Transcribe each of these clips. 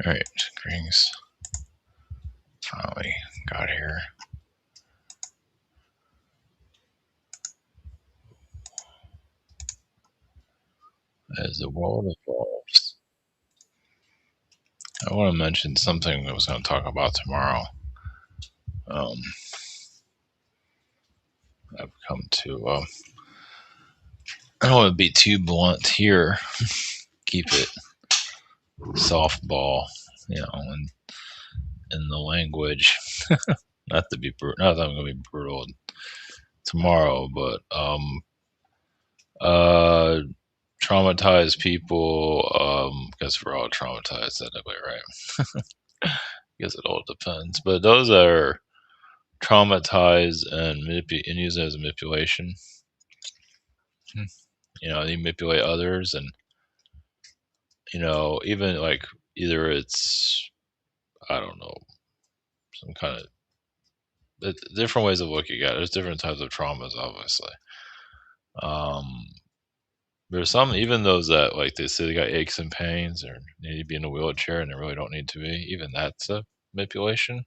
Alright, greetings. Finally got here. As the world evolves, I want to mention something I was going to talk about tomorrow. I've come to, I don't want to be too blunt here. Keep it softball, in the language. Not to be brutal. Not that I'm going to be brutal tomorrow, but traumatized people. Guess we're all traumatized anyway, right? Guess it all depends. But those that are traumatized and use it as manipulation. They manipulate others, and even like either it's I don't know some kind of different ways of looking at it. There's different types of traumas, obviously. Um, there's some even those that like they say they got aches and pains or need to be in a wheelchair and they really don't need to be. Even that's a manipulation.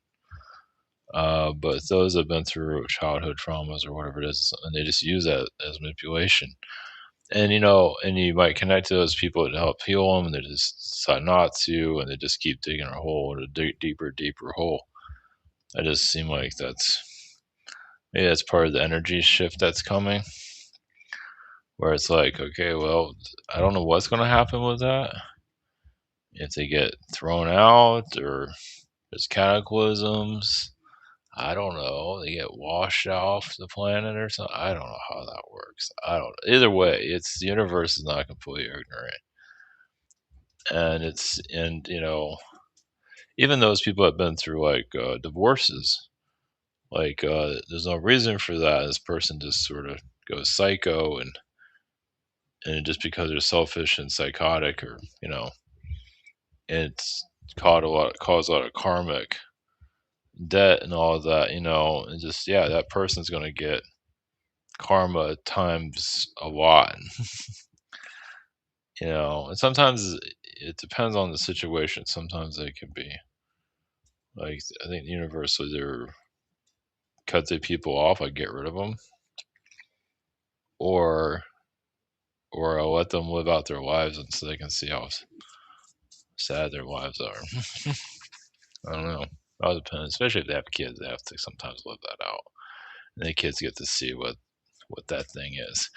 But those that have been through childhood traumas or whatever it is, and they just use that as manipulation. And and you might connect to those people to help heal them, and they just decide not to, and they just keep digging a hole, a deeper hole. I just seem like maybe that's part of the energy shift that's coming, where it's like, okay, well, I don't know what's going to happen with that. If they get thrown out, or there's cataclysms, I don't know. They get washed off the planet or something. I don't know how that works. I don't. Either way, it's the universe is not completely ignorant, and even those people have been through like divorces. Like there's no reason for that. This person just sort of goes psycho, and just because they're selfish and psychotic, or it's caused a lot of karmic debt and all of that. And just that person's going to get karma times a lot. And sometimes it depends on the situation. Sometimes they can be like, I think the universe will either cut the people off, like get rid of them, or I'll let them live out their lives and so they can see how sad their lives are. I don't know. It all depends. Especially if they have kids, they have to sometimes live that out, and the kids get to see what that thing is.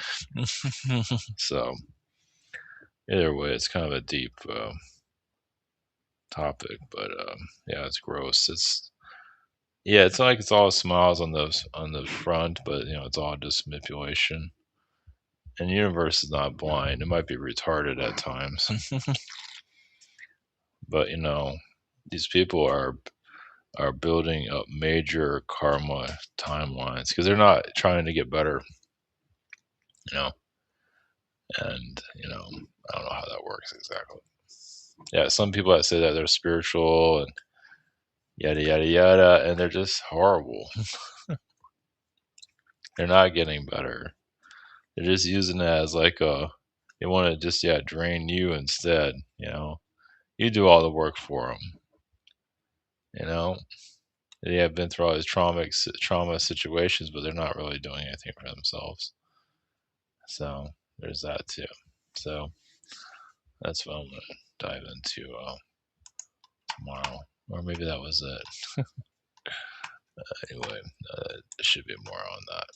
So either way, it's kind of a deep topic, but it's gross. It's not like it's all smiles on the front, but it's all just manipulation. And the universe is not blind. It might be retarded at times, but these people are building up major karma timelines because they're not trying to get better, you know. And I don't know how that works exactly. Yeah, some people that say that they're spiritual and yada yada yada, and they're just horrible. They're not getting better. They're just using it as like they want to just drain you instead. You do all the work for them. You know, they have been through all these trauma situations, but they're not really doing anything for themselves. So there's that too. So that's what I'm gonna dive into tomorrow, or maybe that was it. Anyway, there should be more on that.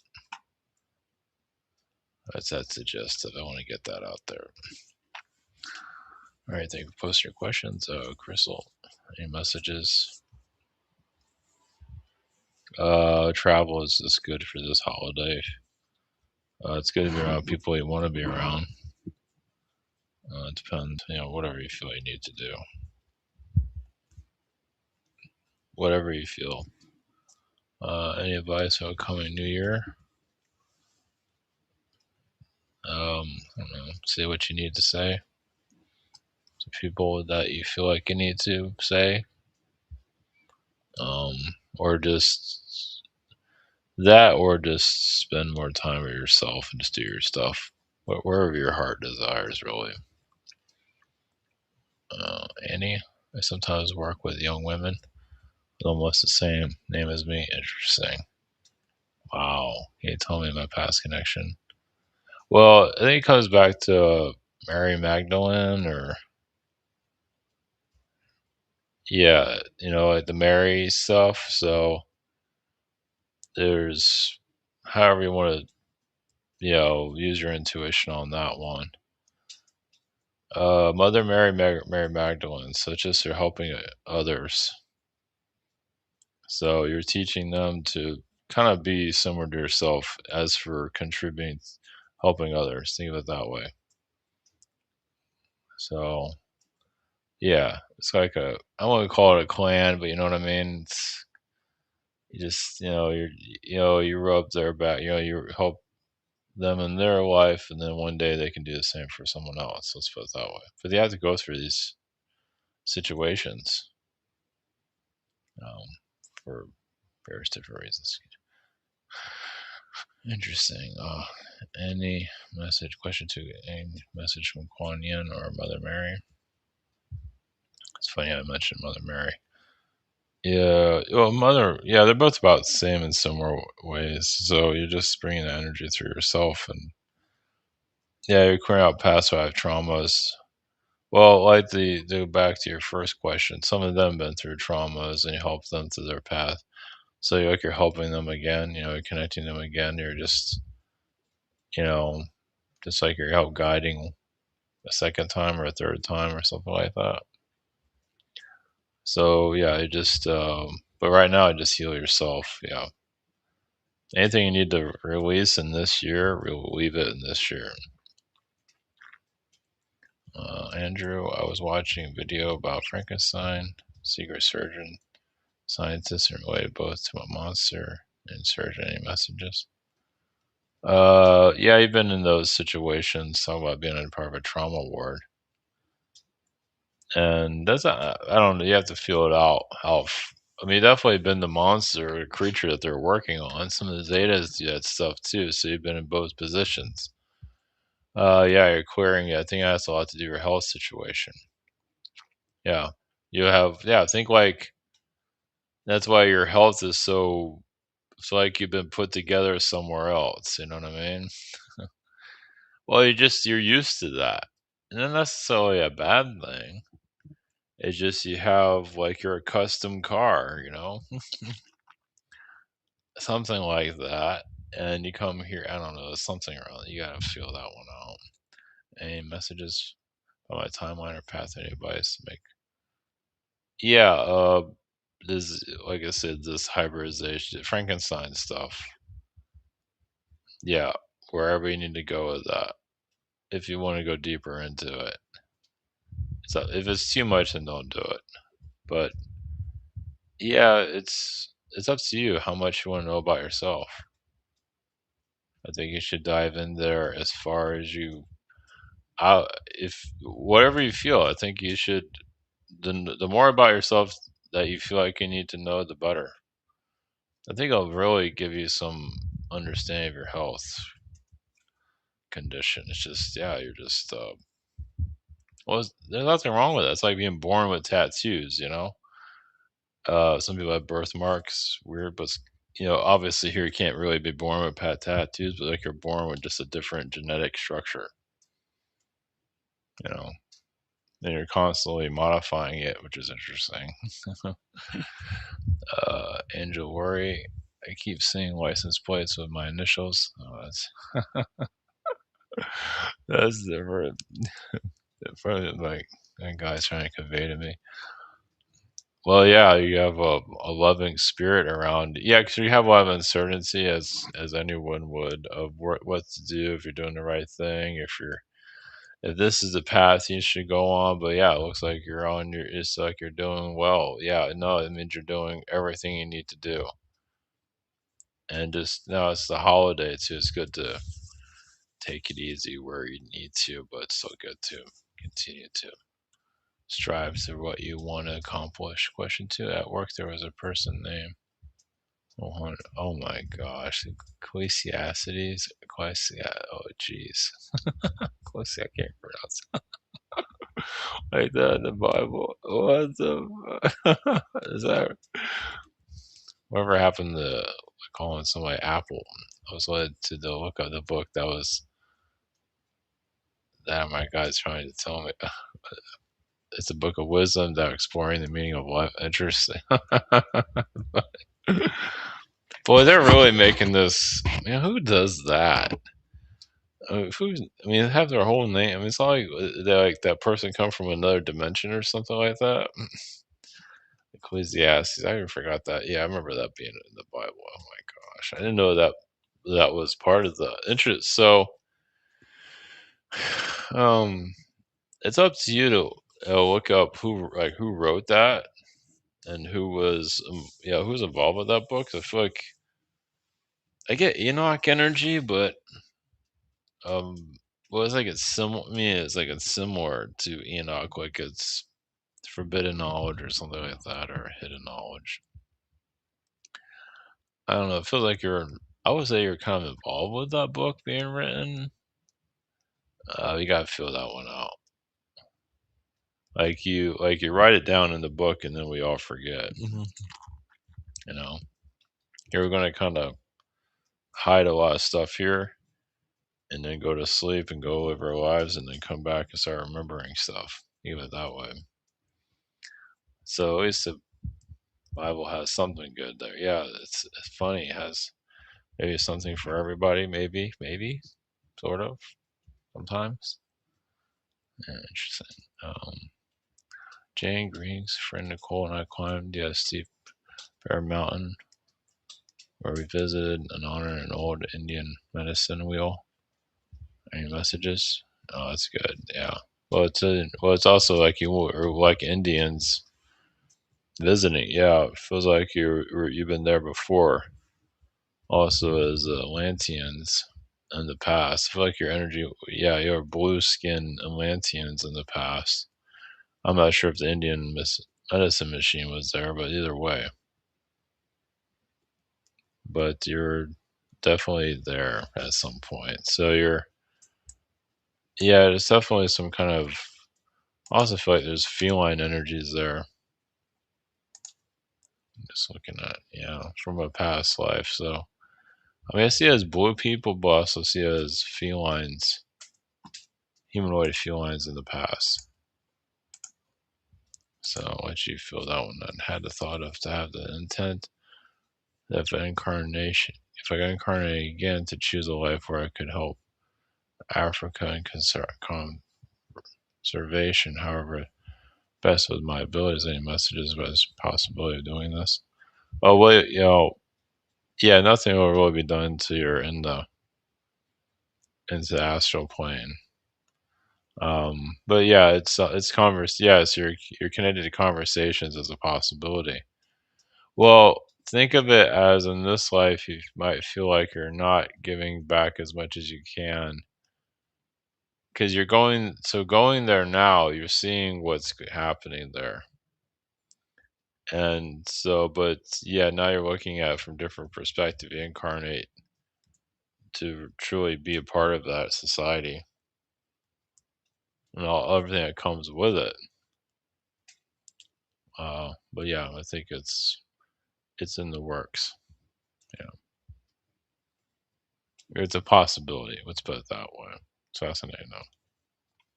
That's the gist of it. I want to get that out there. All right, thank you for posting your questions. Crystal, any messages? Travel is just good for this holiday. It's good to be around people you want to be around. It depends, whatever you feel you need to do. Whatever you feel. Any advice for coming New Year? I don't know. Say what you need to say to people that you feel like you need to say. Um, or just that, or just spend more time with yourself and just do your stuff. Wherever your heart desires, really. Annie? I sometimes work with young women with almost the same name as me. Interesting. Wow. Can you tell me my past connection? Well, I think it comes back to Mary Magdalene, or yeah, like the Mary stuff. So there's however you want to, use your intuition on that one. Mother Mary, Mary Magdalene. So it's just you're helping others. So you're teaching them to kind of be similar to yourself as for contributing, helping others. Think of it that way. So yeah, it's like I wouldn't call it a clan, but you know what I mean. It's you just you rub their back. You help them in their life, and then one day they can do the same for someone else. Let's put it that way. But they have to go through these situations um, for various different reasons. Interesting. Any message, question two, any message from Kuan Yin or Mother Mary? It's funny I mentioned Mother Mary. Yeah, well, yeah, they're both about the same in similar ways. So you're just bringing the energy through yourself, and yeah, you're clearing out past life traumas. Well, like the go back to your first question, some of them been through traumas, and you help them through their path. So you're helping them again, you're connecting them again. You're you know, just like you're help guiding a second time or a third time or something like that. So yeah, but right now, just heal yourself. Yeah, anything you need to release in this year, we'll leave it in this year. Andrew, I was watching a video about Frankenstein, secret surgeon, scientists, and related both to a monster and surgeon. Any messages? Yeah, you've been in those situations. Talk about being in part of a trauma ward, and I don't know. You have to feel it out. I mean, definitely been the monster or creature that they're working on. Some of the Zetas do that stuff too. So you've been in both positions. Yeah, you're clearing it. I think that has a lot to do with your health situation. Yeah, yeah. I think like that's why your health is so. It's like you've been put together somewhere else. You know what I mean? Well, you're used to that, and not necessarily a bad thing. It's just you have like your custom car, something like that, and you come here. I don't know, there's something around. You gotta feel that one out. Any messages on my timeline or path? Any advice to make? Yeah, this like I said, this hybridization, Frankenstein stuff. Yeah, wherever you need to go with that. If you want to go deeper into it, so if it's too much, then don't do it. But yeah, it's up to you how much you want to know about yourself. I think you should dive in there as far as if whatever you feel. I think you should. The more about yourself that you feel like you need to know, the better. I think it'll really give you some understanding of your health condition. It's just, yeah, you're just. Well, there's nothing wrong with it. It's like being born with tattoos. Some people have birthmarks, weird, but obviously here you can't really be born with tattoos, but like you're born with just a different genetic structure. You know, and you're constantly modifying it, which is interesting. Angel Worry, I keep seeing license plates with my initials. Oh, that's different. Different, like that guy's trying to convey to me. Well, yeah, you have a loving spirit around. Yeah, because you have a lot of uncertainty, as anyone would, of what to do if you're doing the right thing, if this is the path you should go on. But yeah, it looks like you're on your. It's like you're doing well. Yeah, no, it means you're doing everything you need to do. And just now it's the holiday too. It's good to take it easy where you need to, but it's still good to continue to strive to what you want to accomplish. Question two: at work, there was a person named. Oh my gosh, Ecclesiastes. Oh jeez, Ecclesi. I can't pronounce. like that in the Bible. What the? Is that whatever happened to calling somebody Apple? I was led to the look of the book that was that my guy's trying to tell me. It's a book of wisdom that exploring the meaning of life. Interesting. Boy, they're really making this. Man, who does that? I mean, they have their whole name. I mean, it's not like like that person come from another dimension or something like that. Ecclesiastes. I even forgot that. Yeah, I remember that being in the Bible. Oh my gosh, I didn't know that that was part of the interest. So, um, it's up to you to look up who wrote that and who was who's involved with that book. I feel like I get Enoch energy, but um, well, it's like it's similar. I mean, it's like it's similar to Enoch, like it's forbidden knowledge or something like that, or hidden knowledge. I don't know. It feels like I would say you're kind of involved with that book being written. You gotta feel that one out. Like you write it down in the book, and then we all forget. You know, you're gonna kind of hide a lot of stuff here, and then go to sleep and go live our lives, and then come back and start remembering stuff. Even that way. So at least the Bible has something good there. Yeah, it's funny. It has maybe something for everybody. Maybe, sort of, sometimes. Yeah, interesting. Jane Green's friend Nicole and I climbed the steep Bear Mountain, where we visited and honored an old Indian medicine wheel. Any messages? Oh, that's good. Yeah. Well, it's also like like Indians visiting. Yeah, it feels like you've been there before. Also, as Atlanteans in the past, I feel like your energy. Yeah, you're blue skinned Atlanteans in the past. I'm not sure if the Indian medicine machine was there, but either way, but you're definitely there at some point. So yeah, there's definitely some kind of. I also feel like there's feline energies there. Just looking at, from a past life. So, I mean, I see it as blue people, but I also see it as felines, humanoid felines in the past. So, I'll let you feel that one and had the thought of to have the intent that if I incarnate again to choose a life where I could help Africa and conservation, however, best with my abilities, any messages about this possibility of doing this. Oh, well, yeah, nothing will really be done until you're into the astral plane. But yeah, Yeah, so you're connected to conversations as a possibility. Well, think of it as in this life, you might feel like you're not giving back as much as you can because going there now, you're seeing what's happening there. And so, but yeah, now you're looking at it from different perspective. You incarnate to truly be a part of that society and everything that comes with it. But yeah, I think it's in the works. Yeah, it's a possibility. Let's put it that way. It's fascinating though.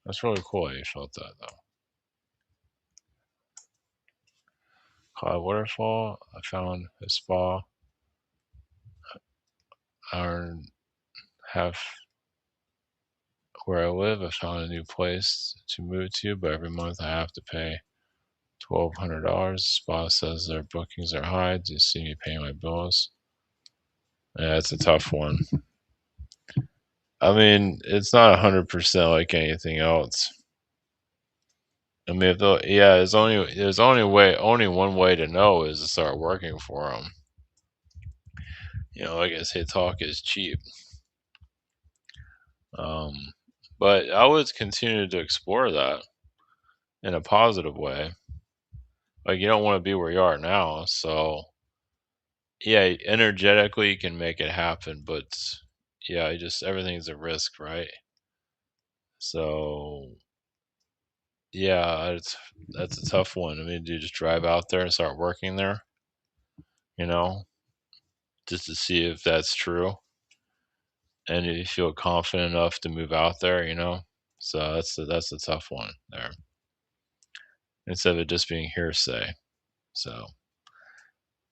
That's really cool. How you felt that though. Cloud waterfall. I found a spa. Hour and a half where I live. I found a new place to move to, but every month I have to pay $1,200. The spa says their bookings are high. Do you see me paying my bills? Yeah, it's a tough one. I mean, it's not 100% like anything else. I mean, only one way to know is to start working for them. Like I say, talk is cheap. Um, but I would continue to explore that in a positive way. Like you don't want to be where you are now, so yeah, energetically you can make it happen, but yeah, just everything's a risk, right? So yeah, that's a tough one. I mean, do you just drive out there and start working there? You know, just to see if that's true, and if you feel confident enough to move out there. So that's a tough one there. Instead of it just being hearsay. So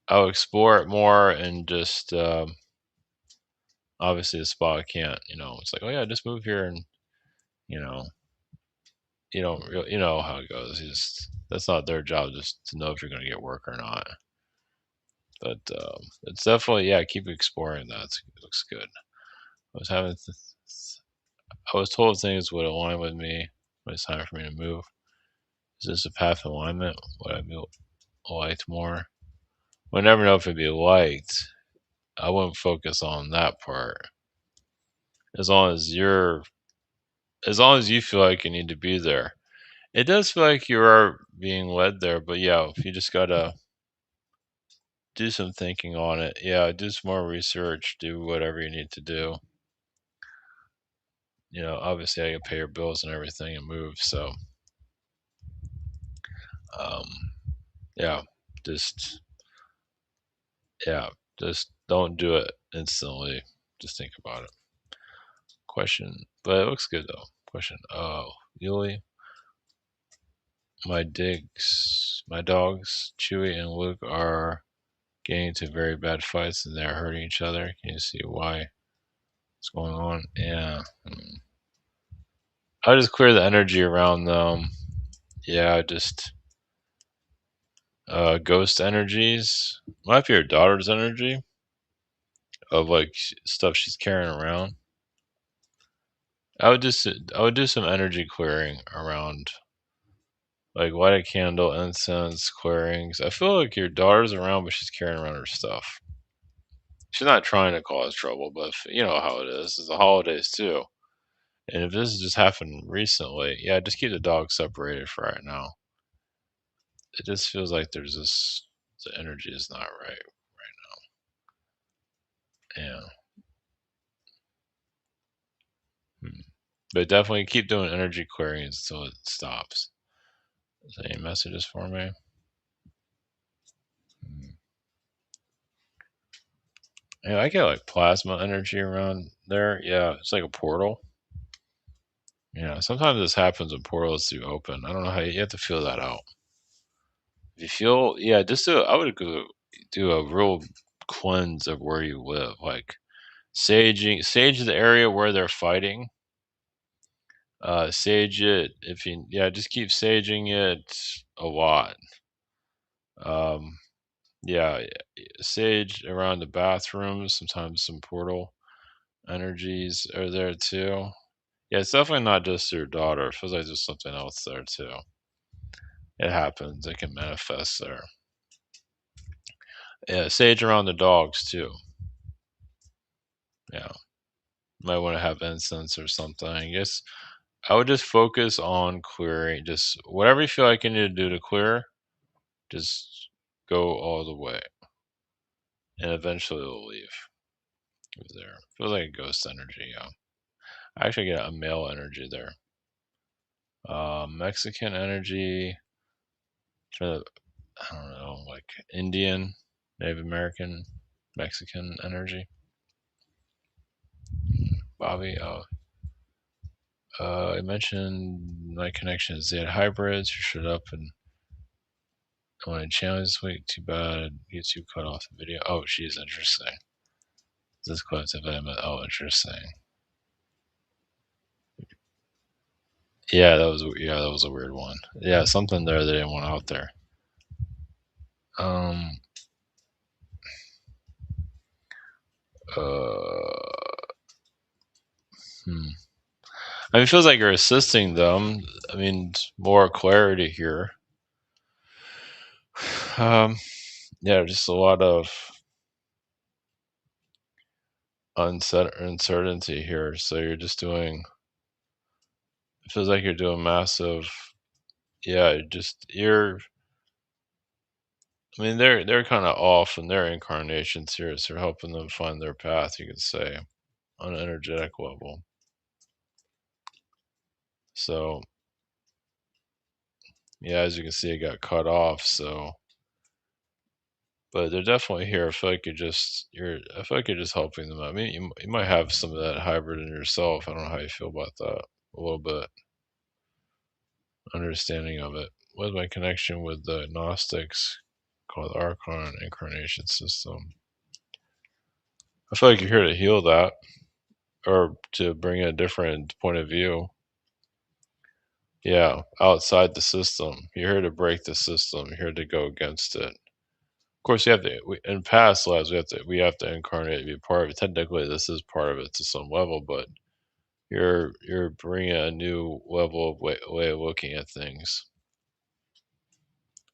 I'll explore it more and just obviously the spot can't. It's like, oh yeah, just move here, and you know you don't really, you know how it goes. That's not their job just to know if you're going to get work or not. But it's definitely, yeah. Keep exploring that. It looks good. I was having, I was told things would align with me when it's time for me to move. Is this a path of alignment? Would I be liked more? We'll never know if it'd be liked. I wouldn't focus on that part. As long as as long as you feel like you need to be there. It does feel like you are being led there, but yeah, if you just gotta do some thinking on it. Yeah, do some more research, do whatever you need to do. Obviously I gotta pay your bills and everything and move, so um yeah, just yeah, just don't do it instantly. Just think about it. Question, but it looks good though. Question, oh, Yuli, my dogs, Chewy and Luke, are getting into very bad fights and they're hurting each other. Can you see why? What's going on? Yeah. I'll just clear the energy around them. Yeah, just ghost energies. Might be your daughter's energy of like stuff she's carrying around. I would do some energy clearing around, like light a candle, incense, clearings. I feel like your daughter's around, but she's carrying around her stuff. She's not trying to cause trouble, but you know how it is. It's the holidays too, and if this has just happened recently, yeah, just keep the dogs separated for right now. It just feels like the energy is not right. Yeah. Hmm. But definitely keep doing energy clearings until it stops. Is there any messages for me? Hmm. Yeah, I get like plasma energy around there. Yeah, it's like a portal. Yeah, sometimes this happens when portals do open. I don't know how you have to feel that out. If you feel, yeah, I would go do a real cleanse of where you live, like sage the area where they're fighting. Sage it if you, yeah, just keep saging it a lot. Um, yeah, sage around the bathrooms. Sometimes some portal energies are there too. Yeah, it's definitely not just your daughter. It feels like there's something else there too. It happens. It can manifest there. Yeah, sage around the dogs too. Yeah, might want to have incense or something. I guess I would just focus on clearing. Just whatever you feel like you need to do to clear, just go all the way, and eventually it'll leave. It there. Feels like a ghost energy. Yeah, I actually get a male energy there. Mexican energy. I don't know, like Indian, Native American, Mexican energy. Bobby, I mentioned my connections. They had hybrids who showed up and wanted channel this week. Too bad YouTube cut off the video. Oh, she's interesting. This quote if I meant, oh, interesting. That was a weird one. Yeah, something there they didn't want out there. Um. Uh. Hmm. I mean, it feels like you're assisting them. I mean, more clarity here. Um. Yeah, just a lot of uncertainty here. So you're just doing. It feels like you're doing massive. Yeah, just you're. I mean, they're kind of off in their incarnations here, so you're helping them find their path. You could say on an energetic level. So Yeah, as you can see, it got cut off. So, but they're definitely here. I feel like I feel like you're just helping them out. I mean, you might have some of that hybrid in yourself. I don't know how you feel about that. A little bit understanding of it. What's my connection with the Gnostics called Archon Incarnation System? I feel like you're here to heal that or to bring a different point of view. Yeah, outside the system. You're here to break the system. You're here to go against it. Of course, you have to. In past lives, we have to incarnate to be part of it. Technically, this is part of it to some level, but you're bringing a new level of way of looking at things.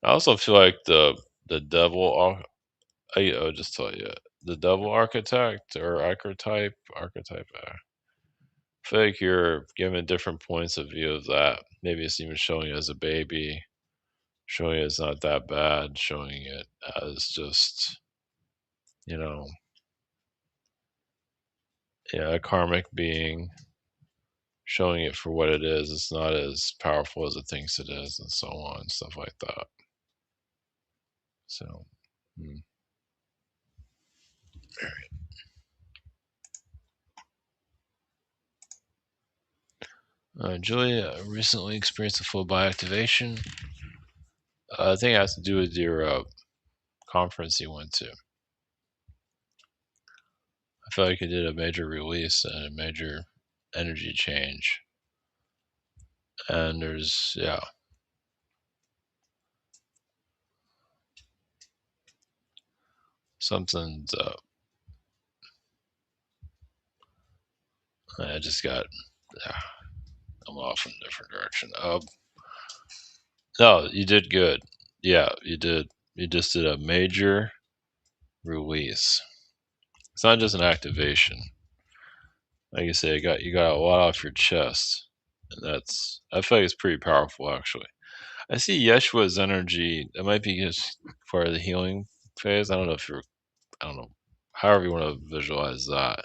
I also feel like the devil. I'll just tell you, the devil architect or archetype. I feel like you're given different points of view of that. Maybe it's even showing you as a baby, showing it as not that bad, showing it as just, you know, yeah, a karmic being, showing it for what it is. It's not as powerful as it thinks it is, and so on, stuff like that. So, hmm. Julia recently experienced a full body activation. I think it has to do with your conference you went to. I felt like you did a major release and a major energy change. And there's, yeah, something's up. I just got, yeah, I'm off in a different direction. No, you did good. Yeah, you did. You just did a major release. It's not just an activation. Like you say, you got a lot off your chest. And I feel like it's pretty powerful actually. I see Yeshua's energy. It might be just part of the healing phase. I don't know, however you want to visualize that.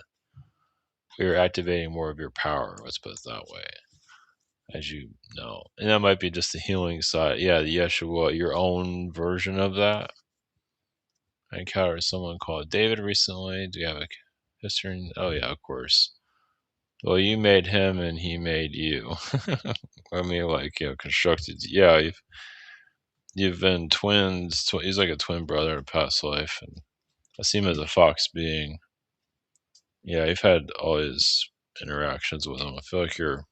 You're activating more of your power. Let's put it that way, as you know, and that might be just the healing side. Yeah, the Yeshua, your own version of that. I encountered someone called David recently. Do you have a history? Oh yeah, of course. Well, you made him, and he made you. I mean, like, constructed. Yeah, you've been twins. He's like a twin brother in a past life, and I see him as a fox being. Yeah, you've had all his interactions with him. I feel like you're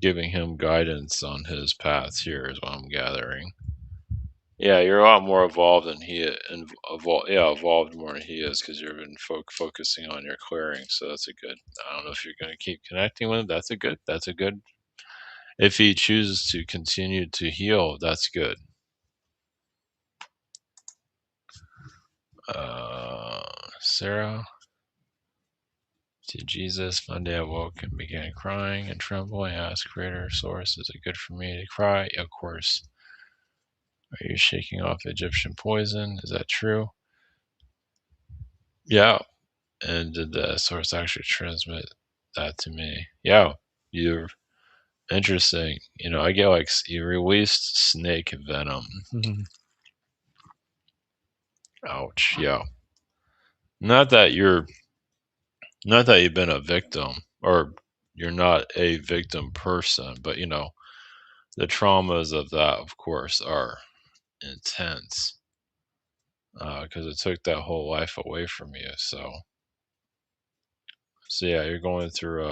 giving him guidance on his path here, is what I'm gathering. Yeah, you're a lot more evolved than he and evolved more than he is because you've been focusing on your clearing. So that's a good. I don't know if you're going to keep connecting with him. That's a good. That's a good. If he chooses to continue to heal, that's good. Sarah, to Jesus, Monday I woke and began crying and trembling. I asked Creator, Source, is it good for me to cry? Of course. Are you shaking off Egyptian poison? Is that true? Yeah. And did the source actually transmit that to me? Yeah. You're interesting. I get like you released snake venom. Ouch. Yeah. Not that you're not that you've been a victim or you're not a victim person, but the traumas of that, of course, are intense because it took that whole life away from you. So yeah, you're going through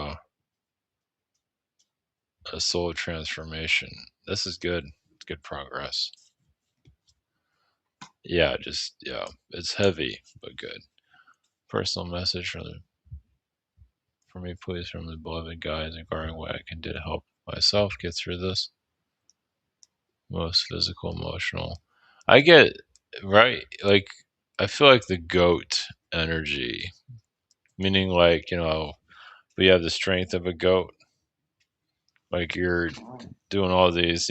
a soul transformation. This is good. It's good progress. Yeah, it's heavy but good. Personal message for me, please, from the beloved guides regarding what I can do to help myself get through this. Most physical, emotional. I get right. Like I feel like the goat energy, meaning like we have the strength of a goat. Like you're doing all these,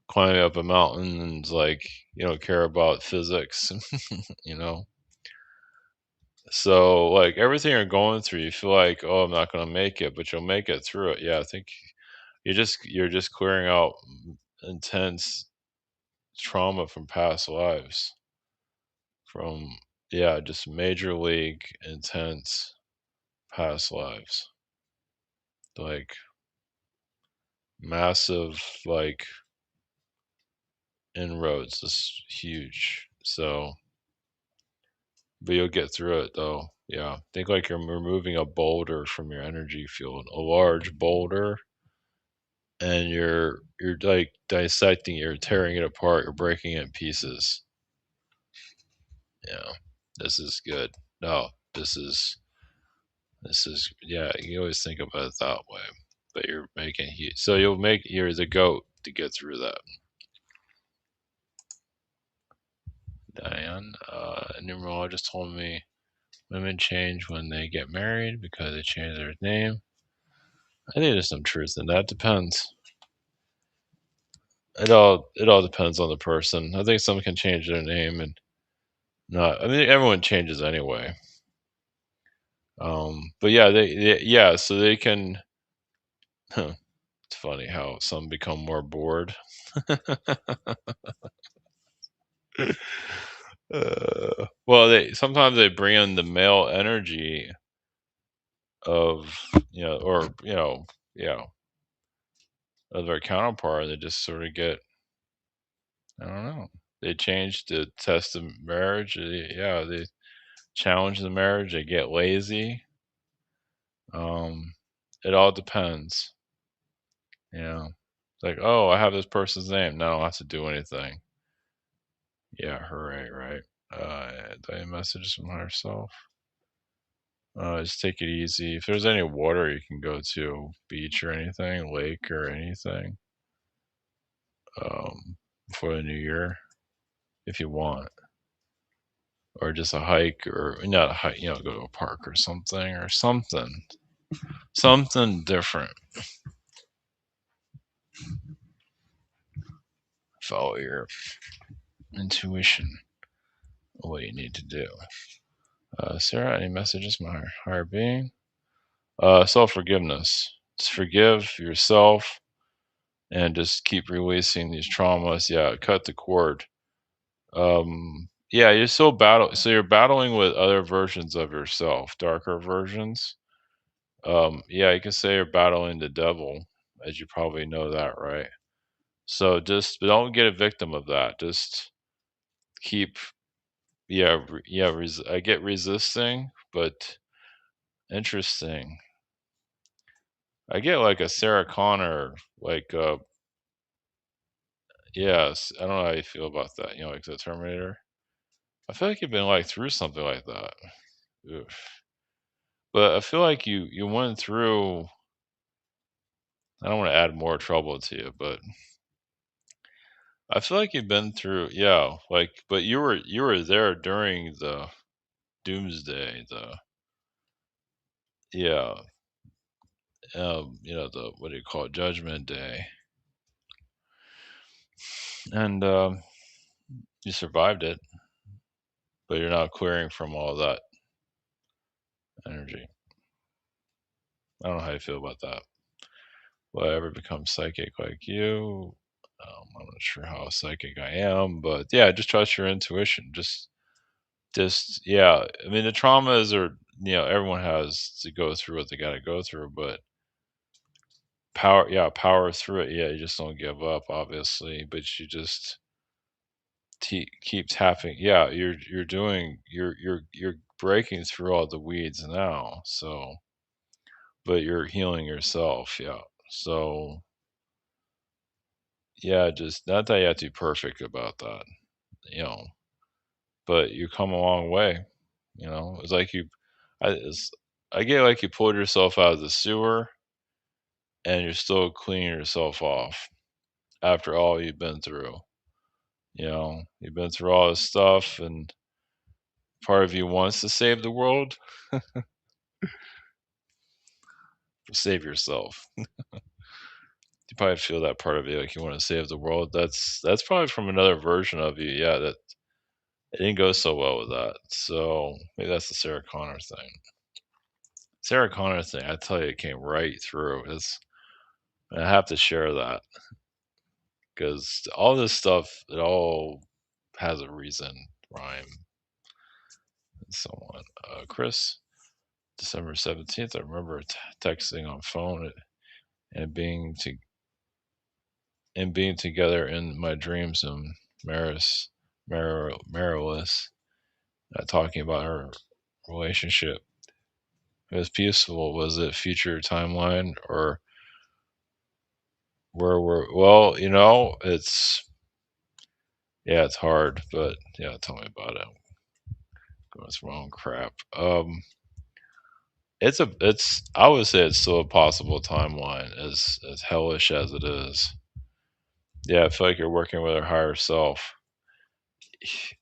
climbing up a mountain and like you don't care about physics, you know. So like everything you're going through, you feel like, oh, I'm not gonna make it, but you'll make it through it. Yeah, I think you're just clearing out intense trauma from past lives, from yeah, just major league intense past lives, like massive, like inroads, is huge. So, but you'll get through it though. Yeah, think like you're removing a boulder from your energy field, a large boulder, and you're like dissecting, you're tearing it apart, you're breaking it in pieces. Yeah, this is good. No, this is yeah. You always think about it that way, but you're making huge. So you're the goat to get through that. Diane, a numerologist told me women change when they get married because they change their name. I think there's some truth in that. Depends. It all depends on the person. I think some can change their name and not. I mean, everyone changes anyway. But yeah, yeah, so they can. Huh, it's funny how some become more bored. Well, they sometimes they bring in the male energy of or yeah, of their counterpart. They just sort of get, I don't know. They change the test of marriage. Yeah, they challenge the marriage. They get lazy. Um, it all depends. It's like, oh, I have this person's name. No, I don't have to do anything. Yeah, hooray, right? Day messages from higher self. Just take it easy. If there's any water you can go to, beach or anything, lake or anything, before the new year, if you want, or just a hike, or not a hike, go to a park or something different. Follow your intuition, what you need to do. Sarah, any messages from my higher being? Self forgiveness. Just forgive yourself and just keep releasing these traumas. Yeah, cut the cord. Yeah, you're battling with other versions of yourself, darker versions. Yeah, you can say you're battling the devil, as you probably know that, right? So just don't get a victim of that. Just keep, yeah, yeah. I get resisting, but interesting. I get like a Sarah Connor, like yes. I don't know how you feel about that. Like the Terminator. I feel like you've been like through something like that. Oof. But I feel like you went through. I don't want to add more trouble to you, but I feel like you've been through, yeah, like, but you were there during the doomsday, yeah, the what do you call it, Judgment Day, and you survived it, but you're not clearing from all that energy. I don't know how you feel about that. Will I ever become psychic like you? I'm not sure how psychic I am, but yeah, just trust your intuition. Just yeah. I mean, the traumas are everyone has to go through what they got to go through, but power through it. Yeah, you just don't give up, obviously, but you just keep tapping. Yeah, you're breaking through all the weeds now. So, but you're healing yourself. Yeah. So yeah, just not that you have to be perfect about that, you know, but you come a long way. It's like I get like you pulled yourself out of the sewer and you're still cleaning yourself off after all you've been through. You've been through all this stuff, and part of you wants to save the world. Save yourself. You probably feel that part of you, like you want to save the world. That's probably from another version of you. Yeah, that it didn't go so well with that. So maybe that's the Sarah Connor thing. Sarah Connor thing, I tell you, it came right through. I have to share that because all this stuff, it all has a reason, rhyme, and so on. Chris, December 17th, I remember texting on phone and being together in my dreams in Marilys, talking about our relationship. It was peaceful. Was it future timeline or where we're? Well, it's yeah, it's hard, but yeah, tell me about it. Going through my own crap. It's I would say it's still a possible timeline as hellish as it is. Yeah, I feel like you're working with our higher self.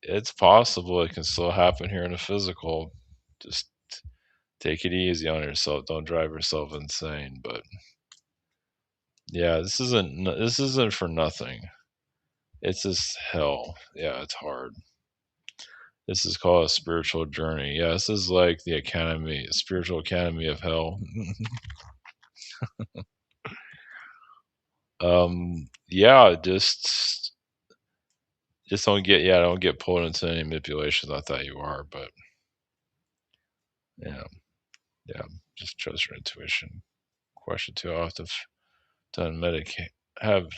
It's possible it can still happen here in the physical. Just take it easy on yourself. Don't drive yourself insane. But yeah, this isn't for nothing. It's just hell. Yeah, it's hard. This is called a spiritual journey. Yeah, this is like the academy, spiritual academy of hell. Yeah, just don't get pulled into any manipulations. I thought you are, but yeah, yeah, just trust your intuition. Question two: I done medicate have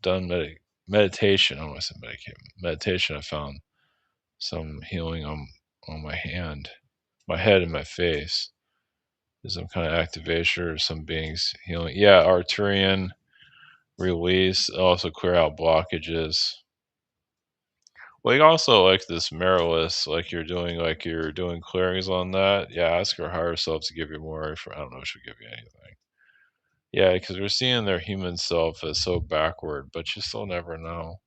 done meditation. I don't want to say medicate meditation. I found some healing on my hand, my head, and my face. There's some kind of activation or some beings healing. Yeah, Arturian release, also clear out blockages. Well, you also like this Marilys, like you're doing clearings on that. Yeah, ask her higher self to give you more. I don't know if she'll give you anything. Yeah, because we're seeing their human self as so backward, but you still never know.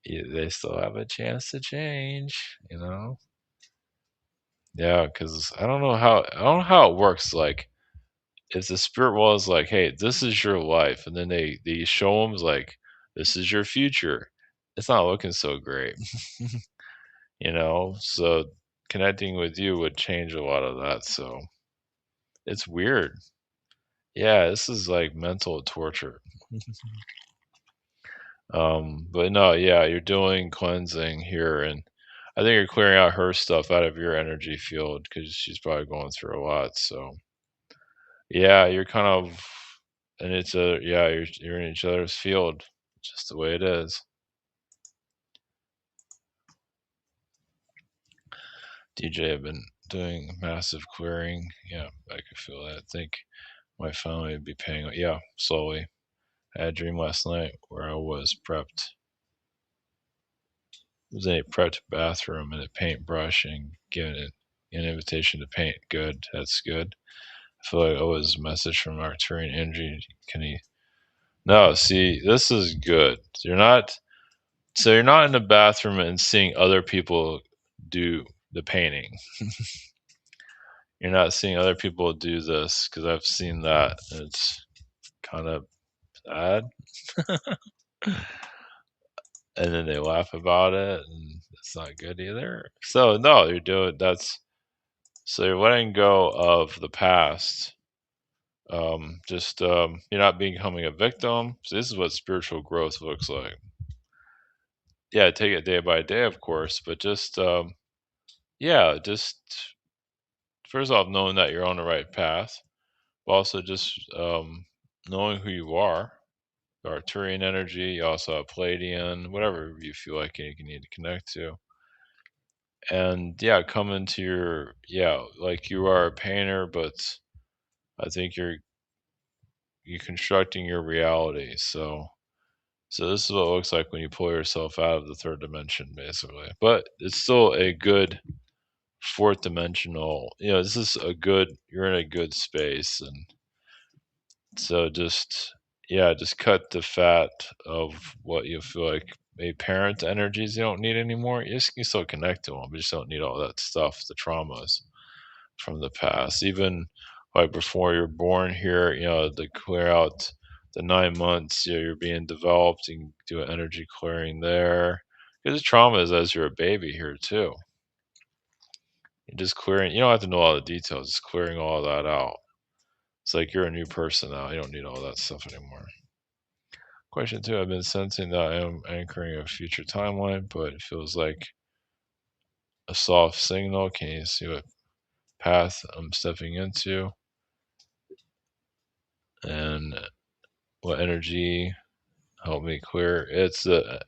They still have a chance to change. Yeah, because I don't know how it works. Like, if the spirit world is like, "Hey, this is your life," and then they show them like, "This is your future," it's not looking so great. So connecting with you would change a lot of that. So it's weird. Yeah, this is like mental torture. But no, yeah, you're doing cleansing here, and I think you're clearing out her stuff out of your energy field because she's probably going through a lot. So yeah, you're kind of, and you're in each other's field, just the way it is. DJ, have been doing massive clearing. Yeah, I could feel that. I think my family would be paying. Yeah, slowly. I had a dream last night where I was prepped. It was in a prepped bathroom and a paintbrush and given it an invitation to paint. Good, that's good. I feel like, was a message from Arcturian energy. Can he? No, see, this is good. You're not in the bathroom and seeing other people do the painting. You're not seeing other people do this because I've seen that. It's kind of sad. And then they laugh about it, and it's not good either. So no, you're doing that's so you're letting go of the past. Just you're not becoming a victim. So this is what spiritual growth looks like. Yeah, take it day by day, of course, but just yeah, just first off, knowing that you're on the right path, but also just knowing who you are. Arcturian energy. You also have Palladian, whatever you feel like you need to connect to. And yeah, come into like you are a painter, but I think you're constructing your reality. So this is what it looks like when you pull yourself out of the third dimension, basically. But it's still a good fourth dimensional. This is a good. You're in a good space, and so just cut the fat of what you feel like a parent energies you don't need anymore. You can still connect to them, but you just don't need all that stuff, the traumas from the past. Even like before you're born here, to clear out the 9 months, you're being developed and do an energy clearing there. Because the trauma is as you're a baby here too. You're just clearing. You don't have to know all the details. Just clearing all that out. It's like you're a new person now. You don't need all that stuff anymore. Question two, I've been sensing that I am anchoring a future timeline, but it feels like a soft signal. Can you see what path I'm stepping into? And what energy help me clear? It's the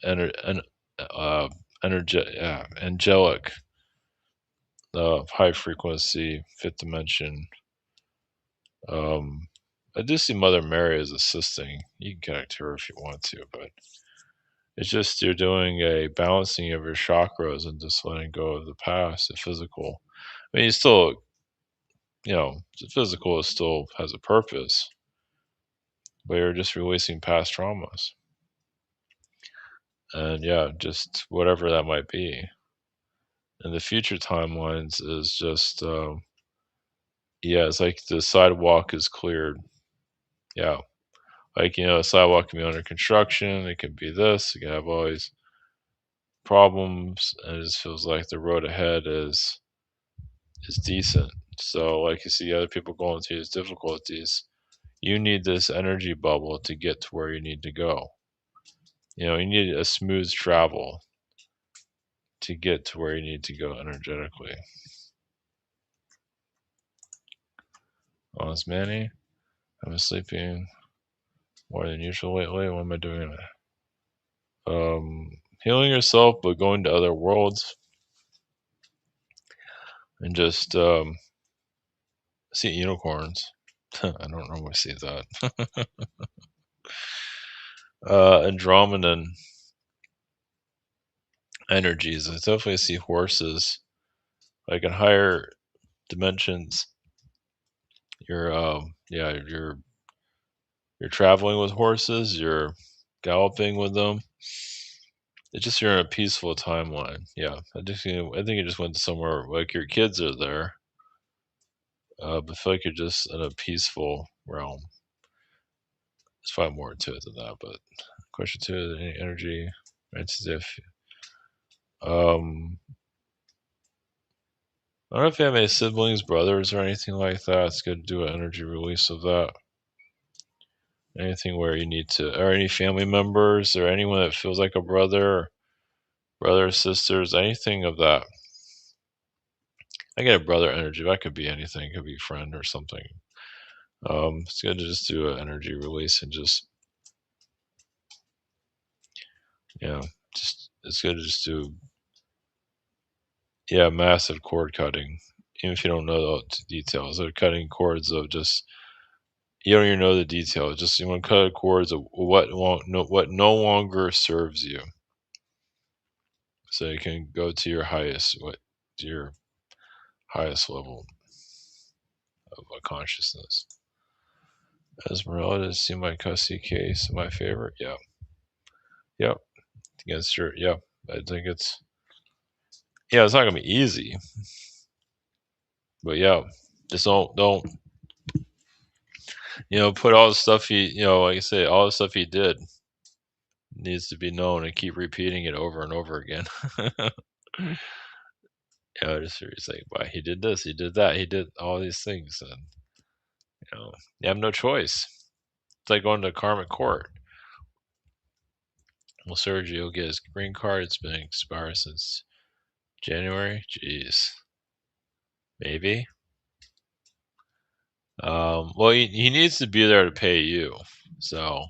angelic, high frequency, fifth dimension. Um, I do see Mother Mary as assisting. You can connect to her if you want to, but it's just you're doing a balancing of your chakras and just letting go of the past, the physical. I mean, you still, the physical still has a purpose, but you're just releasing past traumas. And yeah, just whatever that might be. And the future timelines is just, yeah, it's like the sidewalk is cleared. Yeah. Like, a sidewalk can be under construction. It can be this. It can have all these problems. And it just feels like the road ahead is decent. So, like you see other people going through these difficulties, you need this energy bubble to get to where you need to go. You need a smooth travel to get to where you need to go energetically. Honest Manny, I've been sleeping more than usual lately. What am I doing? Healing yourself, but going to other worlds and just see unicorns. I don't normally see that. Andromedan energies. I definitely see horses. Like in higher dimensions, you're traveling with horses. You're galloping with them. It's just you're in a peaceful timeline. Yeah, I think you just went to somewhere like your kids are there, but I feel like you're just in a peaceful realm. There's probably more to it than that. But question two: any energy? It's as if I don't know if you have any siblings, brothers, or anything like that. It's good to do an energy release of that. Anything where you need to, or any family members, or anyone that feels like a brother, or brothers, sisters, anything of that. I get a brother energy. That could be anything. It could be friend or something. It's good to just do an energy release and just, yeah, just it's good to just do, yeah, massive cord cutting. Even if you don't know the details, they're cutting cords of just you don't even know the details. Just you want to cut cords of what no longer serves you, so you can go to your highest level of consciousness. Esmeralda, does seem like Cussy case my favorite. Yeah, yep. Against her, yeah. I think it's not gonna be easy, but yeah, just don't put all the stuff like I say, all the stuff he did needs to be known and keep repeating it over and over again. Just like, why he did this, he did that, he did all these things, and you have no choice. It's like going to karmic court. Well, Sergio will get his green card. It's been expired since January. Jeez, maybe. Well, he needs to be there to pay you, so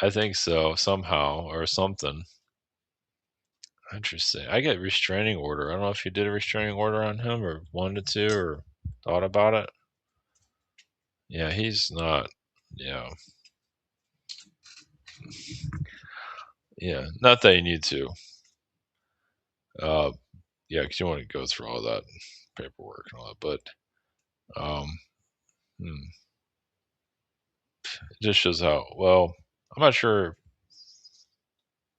I think so somehow or something. Interesting. I get restraining order. I don't know if you did a restraining order on him or wanted to or thought about it. Yeah, he's not. Yeah, yeah. Not that you need to. Uh, yeah, because you want to go through all that paperwork and all that. But hmm, it just shows how well. I'm not sure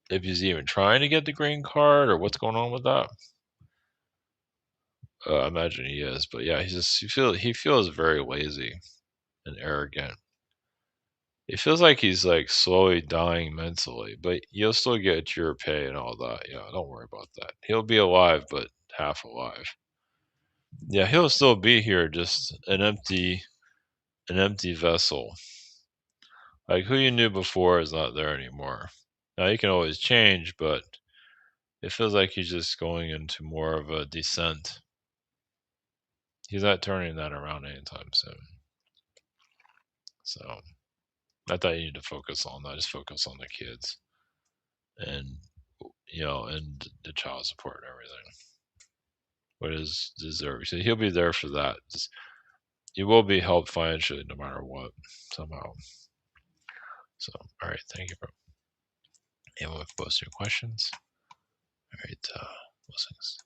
if he's even trying to get the green card or what's going on with that. I imagine he is, but yeah, he feels very lazy and arrogant. It feels like he's like slowly dying mentally, but you'll still get your pay and all that. Yeah, don't worry about that. He'll be alive, but half alive. Yeah, he'll still be here, just an empty. an empty vessel. Like who you knew before is not there anymore. Now you can always change, but it feels like he's just going into more of a descent. He's not turning that around anytime soon. So I thought you need to focus on that. Just focus on the kids and and the child support and everything. What is deserved. So he'll be there for that. You will be helped financially no matter what, somehow. So, all right, thank you for anyone for posting your questions. All right, blessings.